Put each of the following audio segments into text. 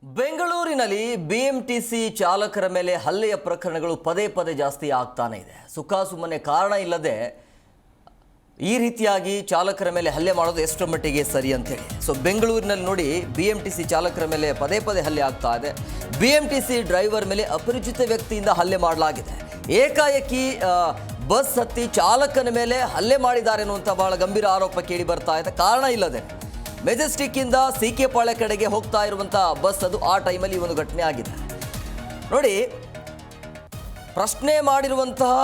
ಬೆಂಗಳೂರಿನಲ್ಲಿ ಬಿಎಂಟಿಸಿ ಚಾಲಕರ ಮೇಲೆ ಹಲ್ಲೆಯ ಪ್ರಕರಣಗಳು ಪದೇ ಪದೇ ಜಾಸ್ತಿ ಆಗ್ತಾನೆ ಇದೆ. ಸುಮ್ಮನೆ ಕಾರಣ ಇಲ್ಲದೆ ಈ ರೀತಿಯಾಗಿ ಚಾಲಕರ ಮೇಲೆ ಹಲ್ಲೆ ಮಾಡೋದು ಎಷ್ಟರ ಮಟ್ಟಿಗೆ ಸರಿ ಅಂತೇಳಿ. ಬೆಂಗಳೂರಿನಲ್ಲಿ ನೋಡಿ ಬಿಎಂಟಿಸಿ ಚಾಲಕರ ಮೇಲೆ ಪದೇ ಪದೇ ಹಲ್ಲೆ ಆಗ್ತಾ ಇದೆ. ಬಿಎಂಟಿಸಿ ಡ್ರೈವರ್ ಮೇಲೆ ಅಪರಿಚಿತ ವ್ಯಕ್ತಿಯಿಂದ ಹಲ್ಲೆ ಮಾಡಲಾಗಿದೆ. ಏಕಾಏಕಿ ಬಸ್ ಹತ್ತಿ ಚಾಲಕನ ಮೇಲೆ ಹಲ್ಲೆ ಮಾಡಿದ್ದಾರೆ ಅನ್ನುವಂಥ ಬಹಳ ಗಂಭೀರ ಆರೋಪ ಕೇಳಿ ಬರ್ತಾ ಇದೆ. ಕಾರಣ ಇಲ್ಲದೆ ಮೆಜೆಸ್ಟಿಕ್ ಇಂದ ಸಿಕೆ ಪಾಳ್ಯ ಕಡೆಗೆ ಹೋಗ್ತಾ ಇರುವಂಥ ಬಸ್ ಅದು ಆ ಟೈಮಲ್ಲಿ ಒಂದು ಘಟನೆ ಆಗಿದೆ. ನೋಡಿ, ಪ್ರಶ್ನೆ ಮಾಡಿರುವಂತಹ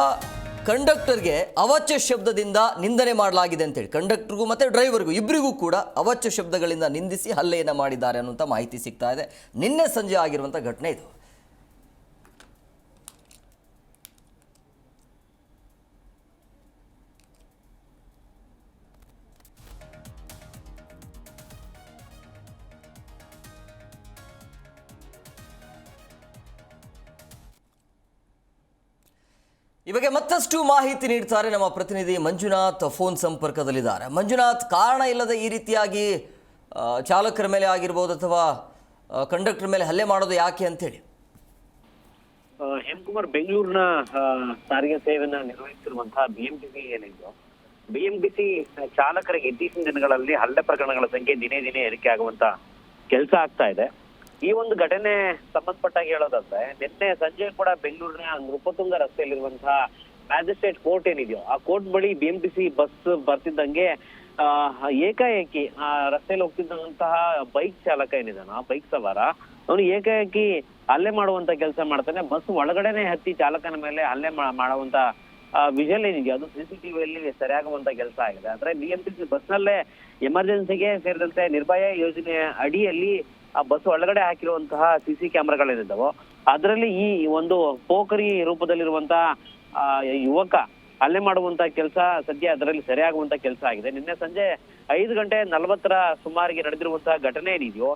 ಕಂಡಕ್ಟರ್ಗೆ ಅವಾಚ್ಯ ಶಬ್ದದಿಂದ ನಿಂದನೆ ಮಾಡಲಾಗಿದೆ ಅಂತೇಳಿ ಕಂಡಕ್ಟರ್ಗೂ ಮತ್ತು ಡ್ರೈವರ್ಗೂ ಇಬ್ಬರಿಗೂ ಕೂಡ ಅವಾಚ್ಯ ಶಬ್ದಗಳಿಂದ ನಿಂದಿಸಿ ಹಲ್ಲೆಯನ್ನು ಮಾಡಿದ್ದಾರೆ ಅನ್ನುವಂಥ ಮಾಹಿತಿ ಸಿಗ್ತಾ ಇದೆ. ನಿನ್ನೆ ಸಂಜೆ ಆಗಿರುವಂಥ ಘಟನೆ ಇದು. ಈ ಬಗ್ಗೆ ಮತ್ತಷ್ಟು ಮಾಹಿತಿ ನೀಡ್ತಾರೆ ನಮ್ಮ ಪ್ರತಿನಿಧಿ ಮಂಜುನಾಥ್ ಫೋನ್ ಸಂಪರ್ಕದಲ್ಲಿದ್ದಾರೆ. ಮಂಜುನಾಥ್, ಕಾರಣ ಇಲ್ಲದೆ ಈ ರೀತಿಯಾಗಿ ಚಾಲಕರ ಮೇಲೆ ಆಗಿರ್ಬೋದು ಅಥವಾ ಕಂಡಕ್ಟರ್ ಮೇಲೆ ಹಲ್ಲೆ ಮಾಡೋದು ಯಾಕೆ ಅಂತೇಳಿ? ಹೇಮಕುಮಾರ್, ಬೆಂಗಳೂರಿನ ಸಾರಿಗೆ ಸೇವೆಯನ್ನು ನಿರ್ವಹಿಸುತ್ತಿರುವಂತಹ ಬಿಎಂಟಿಸಿ ಏನಿದ್ದು, ಬಿಎಂಟಿಸಿ ಚಾಲಕರಿಗೆ ಇತ್ತೀಚಿನ ದಿನಗಳಲ್ಲಿ ಹಲ್ಲೆ ಪ್ರಕರಣಗಳ ಸಂಖ್ಯೆ ದಿನೇ ದಿನೇ ಏರಿಕೆ ಆಗುವಂತ ಕೆಲಸ ಆಗ್ತಾ ಇದೆ. ಈ ಒಂದು ಘಟನೆ ಸಂಬಂಧಪಟ್ಟಾಗಿ ಹೇಳೋದಾದ್ರೆ, ನಿನ್ನೆ ಸಂಜೆ ಕೂಡ ಬೆಂಗಳೂರಿನ ನೃಪತುಂಗ ರಸ್ತೆಯಲ್ಲಿರುವಂತಹ ಮ್ಯಾಜಿಸ್ಟ್ರೇಟ್ ಕೋರ್ಟ್ ಏನಿದೆಯೋ ಆ ಕೋರ್ಟ್ ಬಳಿ ಬಿಎಂಟಿಸಿ ಬಸ್ ಬರ್ತಿದ್ದಂಗೆ ಏಕಾಏಕಿ ರಸ್ತೆಯಲ್ಲಿ ಹೋಗ್ತಿದ್ದಂತಹ ಬೈಕ್ ಚಾಲಕ ಏನಿದಾನ, ಆ ಬೈಕ್ ಸವಾರ, ಅವನು ಏಕಾಏಕಿ ಹಲ್ಲೆ ಮಾಡುವಂತ ಕೆಲಸ ಮಾಡ್ತಾನೆ. ಬಸ್ ಒಳಗಡೆನೆ ಹತ್ತಿ ಚಾಲಕನ ಮೇಲೆ ಹಲ್ಲೆ ಮಾಡುವಂತ ವಿಜುವಲ್ ಏನಿದೆಯೋ ಅದು ಸಿಸಿಟಿವಿಯಲ್ಲಿ ಸರಿಯಾಗುವಂತ ಕೆಲಸ ಆಗಿದೆ. ಆದ್ರೆ ಬಿಎಂಟಿಸಿ ಬಸ್ ನಲ್ಲೇ ಎಮರ್ಜೆನ್ಸಿಗೆ ಸೇರಿದಂತೆ ನಿರ್ಭಯ ಯೋಜನೆ ಅಡಿಯಲ್ಲಿ ಆ ಬಸ್ ಒಳಗಡೆ ಹಾಕಿರುವಂತಹ ಸಿಸಿ ಕ್ಯಾಮೆರಾಗಳೇನಿದ್ದಾವೋ ಅದರಲ್ಲಿ ಈ ಒಂದು ಪೋಖರಿ ರೂಪದಲ್ಲಿರುವಂತಹ ಯುವಕ ಹಲ್ಲೆ ಮಾಡುವಂತ ಕೆಲಸ ಸದ್ಯ ಅದರಲ್ಲಿ ಸರಿಯಾಗುವಂತ ಕೆಲಸ ಆಗಿದೆ. ನಿನ್ನೆ ಸಂಜೆ 5:40 ಸುಮಾರಿಗೆ ನಡೆದಿರುವಂತಹ ಘಟನೆ ಏನಿದೆಯೋ,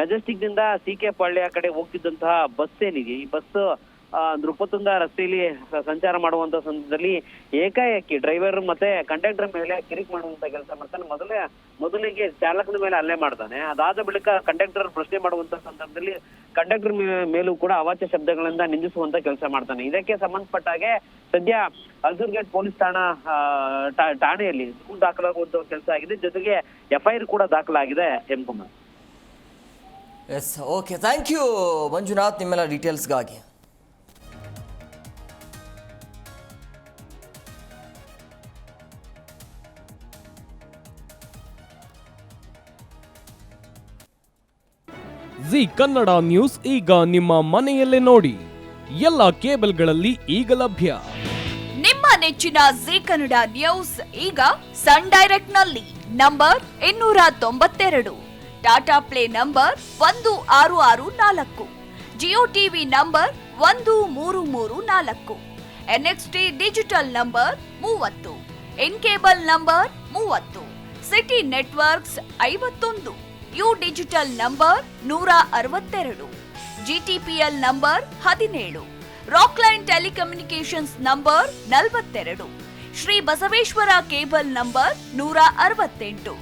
ಮೆಜೆಸ್ಟಿಕ್ ನಿಂದ ಸಿಕೆ ಪಾಳ್ಯ ಕಡೆ ಹೋಗ್ತಿದ್ದಂತಹ ಬಸ್ ಏನಿದೆ, ಈ ಬಸ್ ನೃಪತುಂಗ ರಸ್ತೆಯಲ್ಲಿ ಸಂಚಾರ ಮಾಡುವಂತ ಸಂದರ್ಭದಲ್ಲಿ ಏಕಾಏಕಿ ಡ್ರೈವರ್ ಮತ್ತೆ ಕಂಡಕ್ಟರ್ ಮೇಲೆ ಕಿರಿಕ್ ಮಾಡುವಂತ ಕೆಲಸ ಮಾಡ್ತಾನೆ. ಮೊದಲಿಗೆ ಚಾಲಕನ ಮೇಲೆ ಹಲ್ಲೆ ಮಾಡ್ತಾನೆ. ಅದಾದ ಬಳಿಕ ಕಂಡಕ್ಟರ್ ಪ್ರಶ್ನೆ ಮಾಡುವಂತ ಸಂದರ್ಭದಲ್ಲಿ ಕಂಡಕ್ಟರ್ ಮೇಲೂ ಕೂಡ ಅವಾಚ್ಯ ಶಬ್ದಗಳಿಂದ ನಿಂದಿಸುವಂತ ಕೆಲಸ ಮಾಡ್ತಾನೆ. ಇದಕ್ಕೆ ಸಂಬಂಧಪಟ್ಟ ಹಾಗೆ ಸದ್ಯ ಅಲ್ಸೂರ್ ಗೇಟ್ ಪೊಲೀಸ್ ಠಾಣೆಯಲ್ಲಿ ದೂರು ದಾಖಲಾಗುವಂತ ಕೆಲಸ ಆಗಿದೆ. ಜೊತೆಗೆ FIR ಕೂಡ ದಾಖಲಾಗಿದೆ. Hemakumar, yes, okay, thank you Manjunath ನಿಮ್ಮೆಲ್ಲ ಡೀಟೇಲ್ಸ್ಗಾಗಿ. ಜಿ ಕನ್ನಡ ನ್ಯೂಸ್ ಈಗ ನಿಮ್ಮ ಮನೆಯಲ್ಲೇ ನೋಡಿ. ಎಲ್ಲ ಕೇಬಲ್ಗಳಲ್ಲಿ ಈಗ ಲಭ್ಯ. ನಿಮ್ಮ ನೆಚ್ಚಿನ ಜಿ ಕನ್ನಡ ನ್ಯೂಸ್ ಈಗ ಸನ್ ಡೈರೆಕ್ಟ್ ನಲ್ಲಿ number 292, Tata play number 1664, Jio TV number 1334, NXT digital number 30, in cable number 30, city networks 51, U digital number 162, GTPL number 17, Rockline telecommunications number 42, Shri Basaveshwara cable number 168,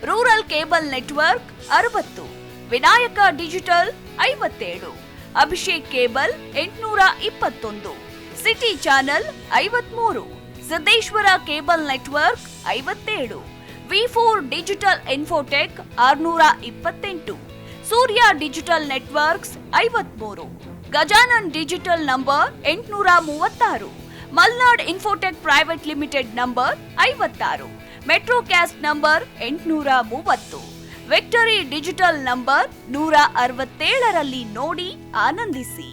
rural cable network 60, Vinayaka digital 57, Abhishek cable 821, city channel 53, Siddeshwara cable network 57, V4 digital Infotech 628, Surya digital networks 53, Gajanan digital number 836, Malnad Infotech Private Limited number 56, Metro Cast number 830, Victory Digital number 167ರಲ್ಲಿ ನೋಡಿ ಆನಂದಿಸಿ.